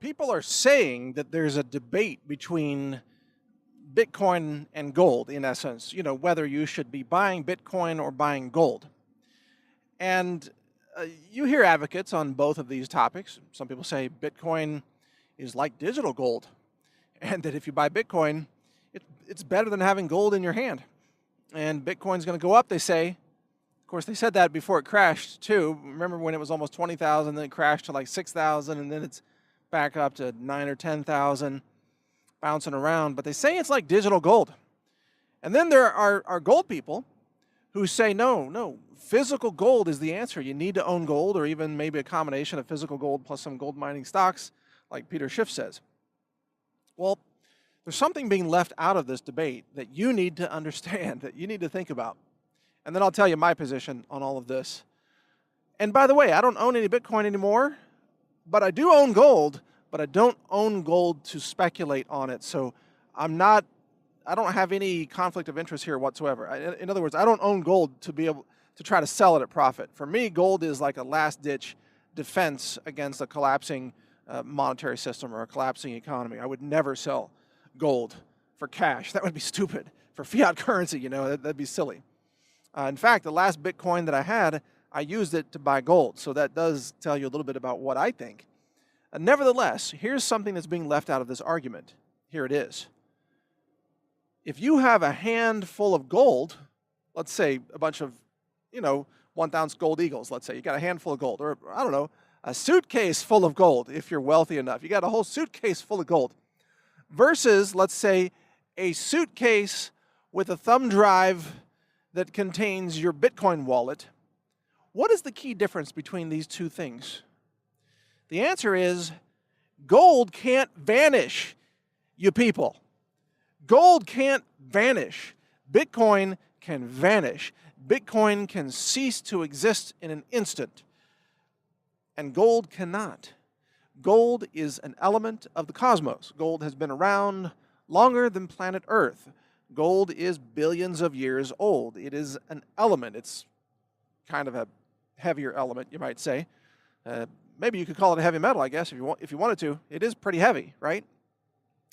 People are saying that there's a debate between Bitcoin and gold, in essence, whether you should be buying Bitcoin or buying gold. And you hear advocates on both of these topics. Some people say Bitcoin is like digital gold, and that if you buy Bitcoin, it's better than having gold in your hand. And Bitcoin's going to go up, they say. Of course, they said that before it crashed, too. Remember when it was almost 20,000, then it crashed to like 6,000, and then it's back up to 9 or 10,000, bouncing around. But they say it's like digital gold. And then there are gold people who say, no, physical gold is the answer. You need to own gold, or even maybe a combination of physical gold plus some gold mining stocks, like Peter Schiff says. Well, there's something being left out of this debate that you need to understand, that you need to think about. And then I'll tell you my position on all of this. And by the way, I don't own any Bitcoin anymore, but I do own gold, but I don't own gold to speculate on it. So I don't have any conflict of interest here whatsoever. In other words, I don't own gold to be able to try to sell it at profit. For me, gold is like a last-ditch defense against a collapsing monetary system or a collapsing economy. I would never sell gold for cash. That would be stupid. For fiat currency, that'd be silly. In fact, the last Bitcoin that I had, I used it to buy gold. So that does tell you a little bit about what I think. Nevertheless, here's something that's being left out of this argument. Here it is. If you have a handful of gold, let's say a bunch of, 1-ounce gold eagles, let's say. You got a handful of gold, or I don't know, a suitcase full of gold if you're wealthy enough. You got a whole suitcase full of gold. Versus, let's say, a suitcase with a thumb drive that contains your Bitcoin wallet. What is the key difference between these two things? The answer is gold can't vanish, you people. Gold can't vanish. Bitcoin can vanish. Bitcoin can cease to exist in an instant. And gold cannot. Gold is an element of the cosmos. Gold has been around longer than planet Earth. Gold is billions of years old. It is an element. It's kind of a heavier element, you might say. Maybe you could call it a heavy metal, I guess, if you wanted to. It is pretty heavy, right?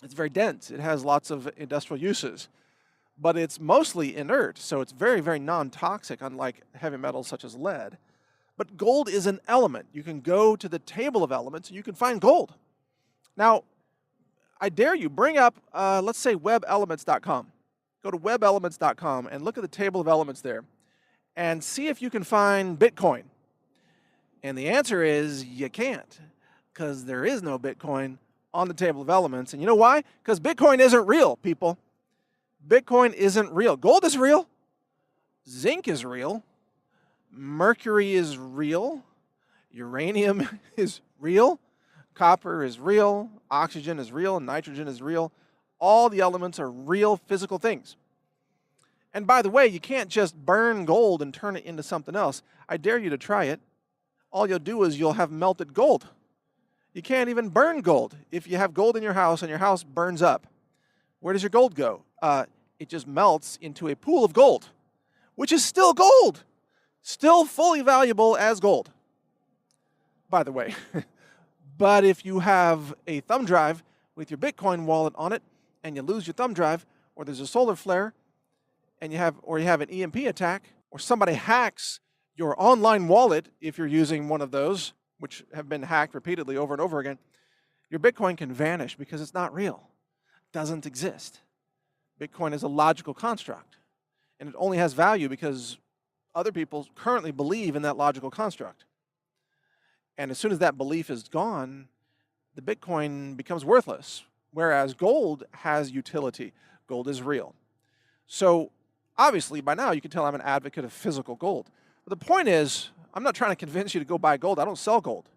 It's very dense. It has lots of industrial uses. But it's mostly inert, so it's very, very non-toxic, unlike heavy metals such as lead. But gold is an element. You can go to the table of elements and you can find gold. Now, I dare you, bring up, let's say, webelements.com. Go to webelements.com and look at the table of elements there and see if you can find Bitcoin. And the answer is you can't, because there is no Bitcoin on the table of elements. And you know why? Because Bitcoin isn't real, people. Bitcoin isn't real. Gold is real. Zinc is real. Mercury is real. Uranium is real. Copper is real. Oxygen is real. Nitrogen is real. All the elements are real physical things. And by the way, you can't just burn gold and turn it into something else. I dare you to try it. All you'll do is you'll have melted gold. You can't even burn gold. If you have gold in your house and your house burns up, where does your gold go? It just melts into a pool of gold, which is still gold, still fully valuable as gold, by the way. But if you have a thumb drive with your Bitcoin wallet on it and you lose your thumb drive, or there's a solar flare, and you have an EMP attack, or somebody hacks your online wallet, if you're using one of those, which have been hacked repeatedly over and over again, your Bitcoin can vanish because it's not real. It doesn't exist. Bitcoin is a logical construct, and it only has value because other people currently believe in that logical construct. And as soon as that belief is gone, the Bitcoin becomes worthless, whereas gold has utility. Gold is real. So obviously, by now, you can tell I'm an advocate of physical gold. But the point is, I'm not trying to convince you to go buy gold. I don't sell gold.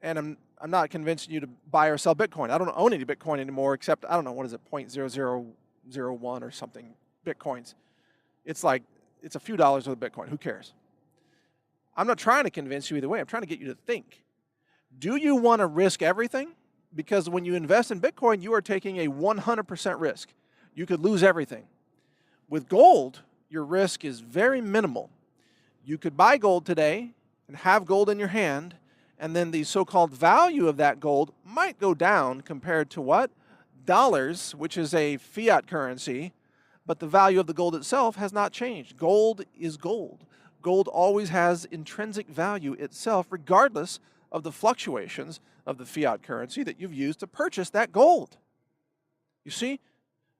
And I'm not convincing you to buy or sell Bitcoin. I don't own any Bitcoin anymore except, I don't know, what is it, 0.0001 or something Bitcoins. It's a few dollars with a Bitcoin. Who cares? I'm not trying to convince you either way. I'm trying to get you to think. Do you want to risk everything? Because when you invest in Bitcoin, you are taking a 100% risk. You could lose everything. With gold, your risk is very minimal. You could buy gold today and have gold in your hand, and then the so-called value of that gold might go down compared to what? Dollars, which is a fiat currency, but the value of the gold itself has not changed. Gold is gold. Gold always has intrinsic value itself, regardless of the fluctuations of the fiat currency that you've used to purchase that gold. You see,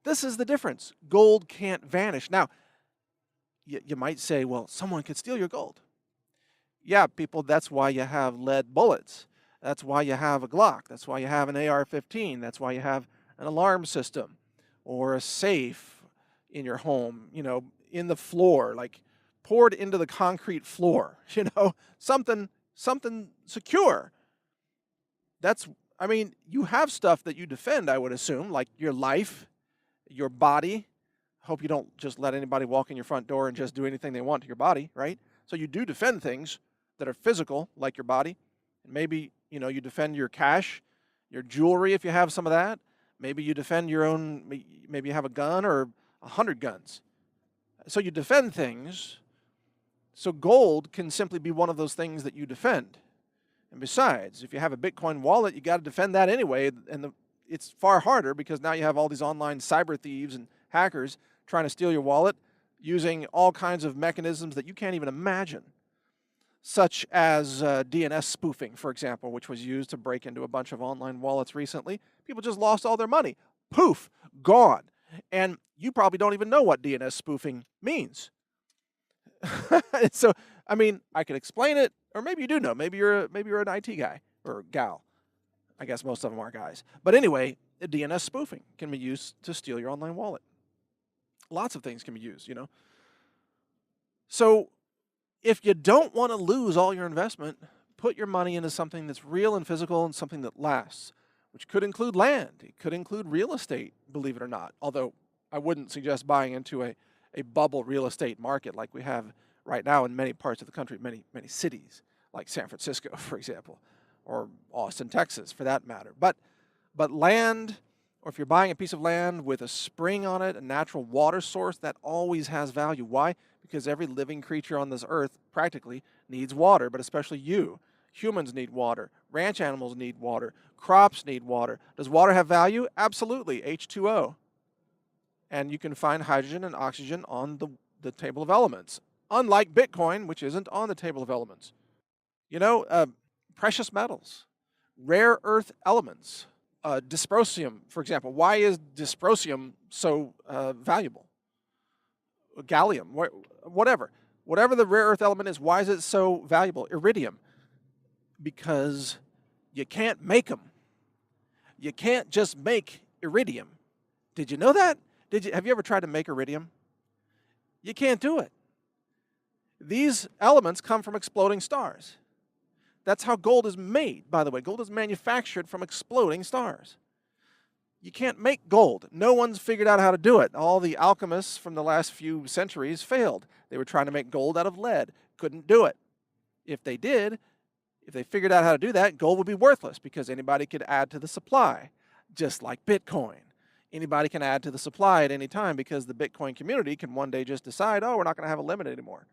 this is the difference. Gold can't vanish. Now, you might say, well, someone could steal your gold. Yeah, people, that's why you have lead bullets. That's why you have a Glock. That's why you have an AR-15. That's why you have an alarm system or a safe in your home, in the floor, like poured into the concrete floor, something secure. You have stuff that you defend, I would assume, like your life, your body. Hope you don't just let anybody walk in your front door and just do anything they want to your body, right? So you do defend things that are physical, like your body. And maybe, you defend your cash, your jewelry if you have some of that. Maybe you defend your own, maybe you have a gun or 100 guns. So you defend things. So gold can simply be one of those things that you defend. And besides, if you have a Bitcoin wallet, you got to defend that anyway. And it's far harder because now you have all these online cyber thieves and hackers trying to steal your wallet using all kinds of mechanisms that you can't even imagine, such as DNS spoofing, for example, which was used to break into a bunch of online wallets recently. People just lost all their money. Poof, gone. And you probably don't even know what DNS spoofing means. So, I could explain it, or maybe you do know. Maybe you're an IT guy or gal. I guess most of them are guys. But anyway, DNS spoofing can be used to steal your online wallet. Lots of things can be used, So if you don't want to lose all your investment, put your money into something that's real and physical and something that lasts, which could include land. It could include real estate, believe it or not. Although I wouldn't suggest buying into a bubble real estate market like we have right now in many parts of the country, many cities, like San Francisco, for example, or Austin, Texas, for that matter. But land, or if you're buying a piece of land with a spring on it, a natural water source, that always has value. Why? Because every living creature on this earth practically needs water, but especially you. Humans need water. Ranch animals need water. Crops need water. Does water have value? Absolutely, H2O. And you can find hydrogen and oxygen on the table of elements, unlike Bitcoin, which isn't on the table of elements. Precious metals, rare earth elements, dysprosium, for example. Why is dysprosium so valuable? Gallium, whatever the rare earth element is, why is it so valuable? Iridium, because you can't make them. You can't just make iridium. Did you know that? Have you ever tried to make iridium? You can't do it. These elements come from exploding stars. That's how gold is made, by the way. Gold is manufactured from exploding stars. You can't make gold. No one's figured out how to do it. All the alchemists from the last few centuries failed. They were trying to make gold out of lead. Couldn't do it. If they did, if they figured out how to do that, gold would be worthless because anybody could add to the supply, just like Bitcoin. Anybody can add to the supply at any time because the Bitcoin community can one day just decide, oh, we're not going to have a limit anymore.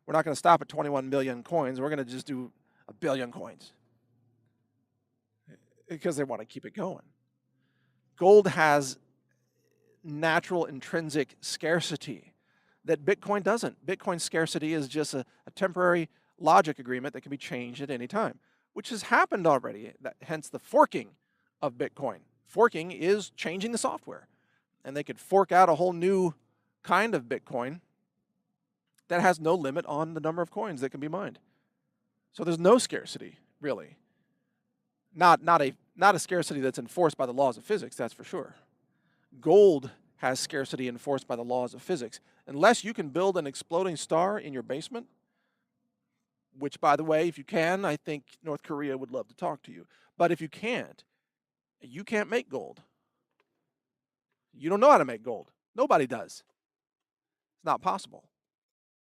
We're not going to stop at 21 million coins. We're going to just do 1 billion coins because they want to keep it going. Gold has natural intrinsic scarcity that Bitcoin doesn't. Bitcoin's scarcity is just a temporary logic agreement that can be changed at any time, which has happened already, hence the forking of Bitcoin. Forking is changing the software, and they could fork out a whole new kind of Bitcoin that has no limit on the number of coins that can be mined. So there's no scarcity, really. Not a scarcity that's enforced by the laws of physics, that's for sure. Gold has scarcity enforced by the laws of physics. Unless you can build an exploding star in your basement, which, by the way, if you can, I think North Korea would love to talk to you. But if you can't make gold. You don't know how to make gold. Nobody does. It's not possible.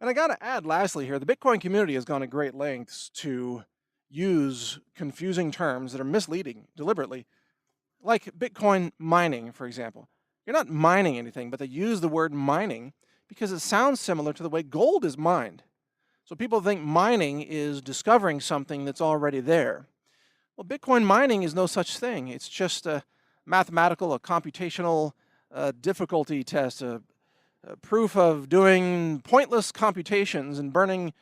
And I got to add, lastly here, the Bitcoin community has gone to great lengths to use confusing terms that are misleading deliberately, like Bitcoin mining, for example. You're not mining anything, but they use the word mining because it sounds similar to the way gold is mined. So people think mining is discovering something that's already there. Well, Bitcoin mining is no such thing. It's just a mathematical, a computational difficulty test, a proof of doing pointless computations and burning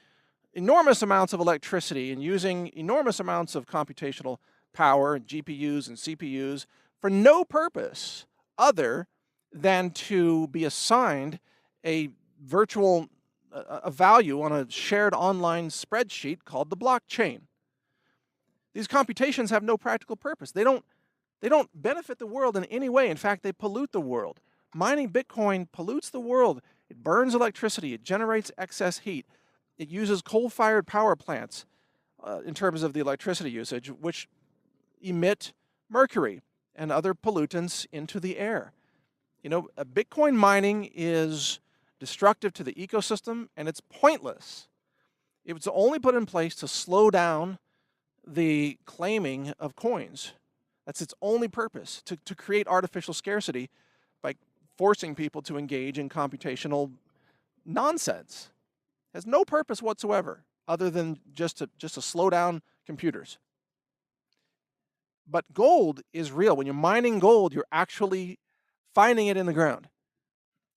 enormous amounts of electricity and using enormous amounts of computational power, GPUs and CPUs, for no purpose other than to be assigned a virtual a value on a shared online spreadsheet called the blockchain. These computations have no practical purpose. They don't benefit the world in any way. In fact, they pollute the world. Mining Bitcoin pollutes the world. It burns electricity. It generates excess heat. It uses coal-fired power plants in terms of the electricity usage, which emit mercury and other pollutants into the air. Bitcoin mining is destructive to the ecosystem, and it's pointless. It was only put in place to slow down the claiming of coins. That's its only purpose, to create artificial scarcity by forcing people to engage in computational nonsense. It has no purpose whatsoever other than just to slow down computers. But gold is real. When you're mining gold, you're actually finding it in the ground.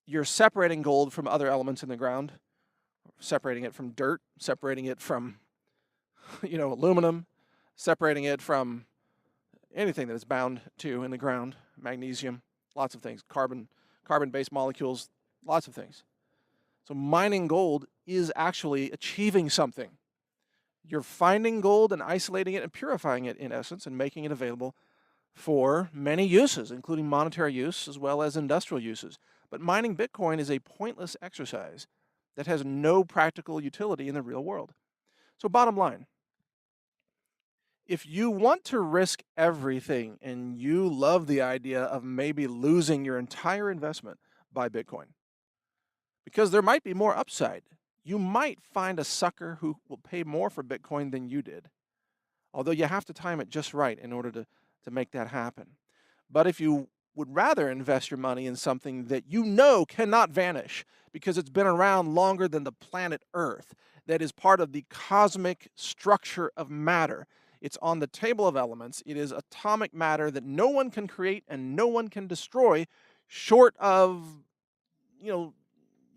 You're separating gold from other elements in the ground, separating it from dirt, separating it from aluminum, separating it from anything that it's bound to in the ground, magnesium, lots of things, carbon-based molecules, lots of things. So mining gold is actually achieving something. You're finding gold and isolating it and purifying it, in essence, and making it available for many uses, including monetary use as well as industrial uses. But mining Bitcoin is a pointless exercise that has no practical utility in the real world. So bottom line, if you want to risk everything and you love the idea of maybe losing your entire investment, buy Bitcoin. Because there might be more upside. You might find a sucker who will pay more for Bitcoin than you did. Although you have to time it just right in order to make that happen. But if you would rather invest your money in something that you know cannot vanish because it's been around longer than the planet Earth, that is part of the cosmic structure of matter. It's on the table of elements. It is atomic matter that no one can create and no one can destroy short of,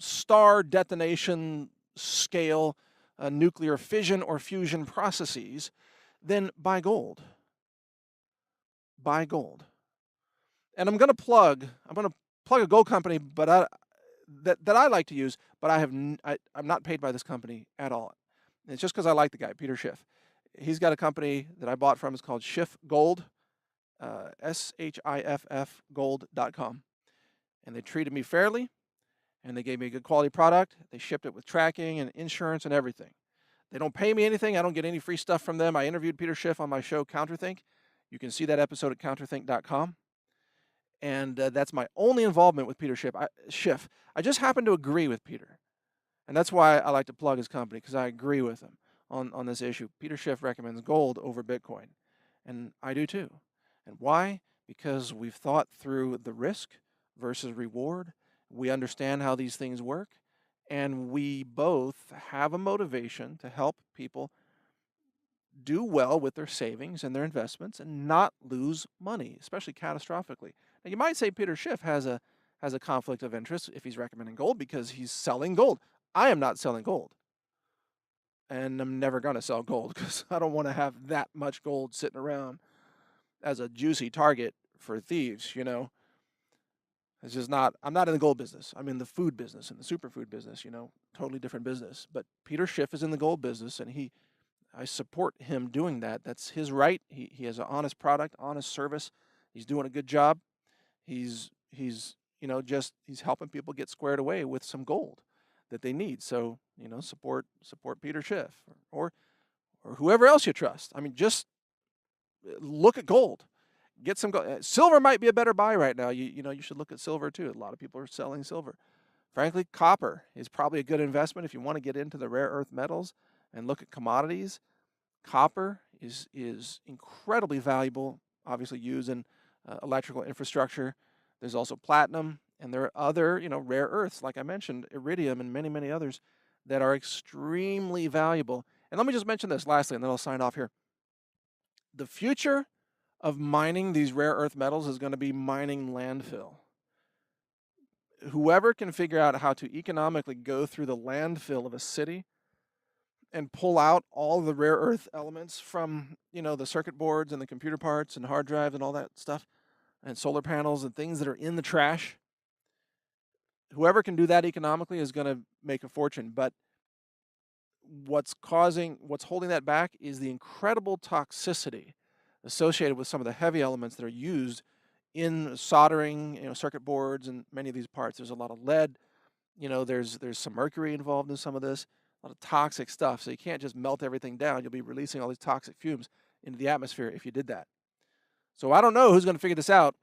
star detonation scale nuclear fission or fusion processes, then buy gold. Buy gold. And I'm going to plug a gold company, but that I like to use, but I'm not paid by this company at all. And it's just because I like the guy, Peter Schiff. He's got a company that I bought from. It's called Schiff Gold, SHIFF gold.com. And they treated me fairly, and they gave me a good quality product. They shipped it with tracking and insurance and everything. They don't pay me anything. I don't get any free stuff from them. I interviewed Peter Schiff on my show, Counterthink. You can see that episode at counterthink.com. And that's my only involvement with Peter Schiff. I just happen to agree with Peter. And that's why I like to plug his company, because I agree with him on this issue. Peter Schiff recommends gold over Bitcoin. And I do too. And why? Because we've thought through the risk versus reward. We understand how these things work. And we both have a motivation to help people do well with their savings and their investments and not lose money, especially catastrophically. Now, you might say Peter Schiff has a conflict of interest if he's recommending gold because he's selling gold. I am not selling gold. And I'm never going to sell gold because I don't want to have that much gold sitting around as a juicy target for thieves, It's just not, I'm not in the gold business. I'm in the food business, in the superfood business, totally different business. But Peter Schiff is in the gold business, and I support him doing that. That's his right. He has an honest product, honest service. He's doing a good job. He's helping people get squared away with some gold that they need. So, support Peter Schiff or whoever else you trust. I mean, just look at gold. Get some gold. Silver might be a better buy right now. You should look at silver too. A lot of people are selling silver. Frankly, copper is probably a good investment if you want to get into the rare earth metals and look at commodities. Copper is incredibly valuable, obviously used in electrical infrastructure. There's also platinum, and there are other, rare earths, like I mentioned, iridium and many, many others that are extremely valuable. And let me just mention this lastly, and then I'll sign off here. the future of mining these rare earth metals is going to be mining landfill. Whoever can figure out how to economically go through the landfill of a city and pull out all the rare earth elements from, the circuit boards and the computer parts and hard drives and all that stuff, and solar panels and things that are in the trash, whoever can do that economically is going to make a fortune. But what's holding that back is the incredible toxicity associated with some of the heavy elements that are used in soldering, circuit boards and many of these parts. There's a lot of lead, there's some mercury involved in some of this, a lot of toxic stuff. So you can't just melt everything down. You'll be releasing all these toxic fumes into the atmosphere if you did that. So I don't know who's going to figure this out,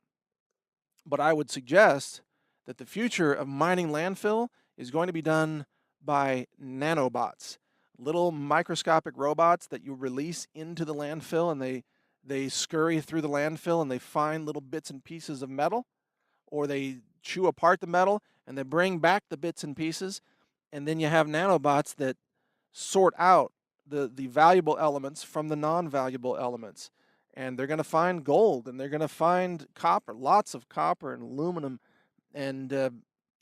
but I would suggest that the future of mining landfill is going to be done by nanobots, little microscopic robots that you release into the landfill, and they scurry through the landfill and they find little bits and pieces of metal, or they chew apart the metal and they bring back the bits and pieces, and then you have nanobots that sort out the valuable elements from the non-valuable elements. And they're going to find gold, and they're going to find copper, lots of copper and aluminum, and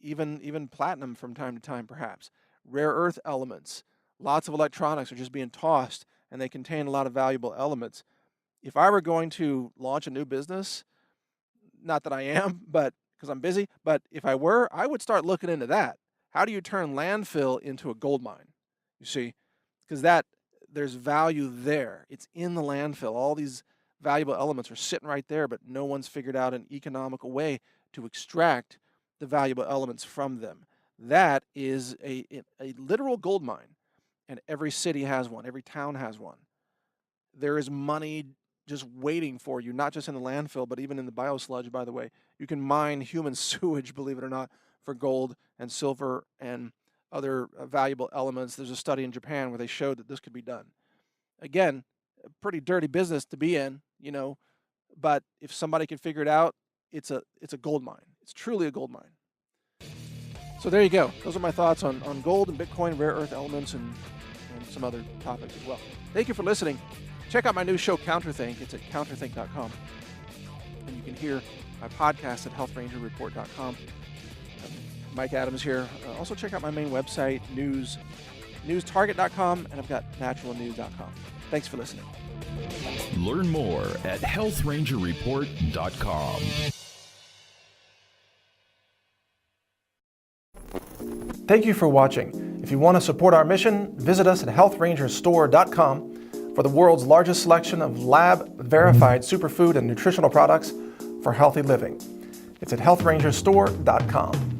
even platinum from time to time, perhaps. Rare earth elements. Lots of electronics are just being tossed, and they contain a lot of valuable elements. If I were going to launch a new business, not that I am, but because I'm busy, but if I were, I would start looking into that. How do you turn landfill into a gold mine? You see, because there's value there. It's in the landfill. All these valuable elements are sitting right there, but no one's figured out an economical way to extract the valuable elements from them. That is a literal gold mine, and every city has one. Every town has one. There is money just waiting for you, not just in the landfill, but even in the biosludge, by the way. You can mine human sewage, believe it or not, for gold and silver and other valuable elements. There's a study in Japan where they showed that this could be done. Again, a pretty dirty business to be in, but if somebody can figure it out, it's a gold mine. It's truly a gold mine. So there you go. Those are my thoughts on gold and Bitcoin, rare earth elements, and some other topics as well. Thank you for listening. Check out my new show, Counterthink. It's at counterthink.com. And you can hear my podcast at healthrangerreport.com. Mike Adams here. Also check out my main website, newstarget.com, and I've got naturalnews.com. Thanks for listening. Learn more at healthrangerreport.com. Thank you for watching. If you want to support our mission, visit us at healthrangerstore.com for the world's largest selection of lab-verified superfood and nutritional products for healthy living. It's at healthrangerstore.com.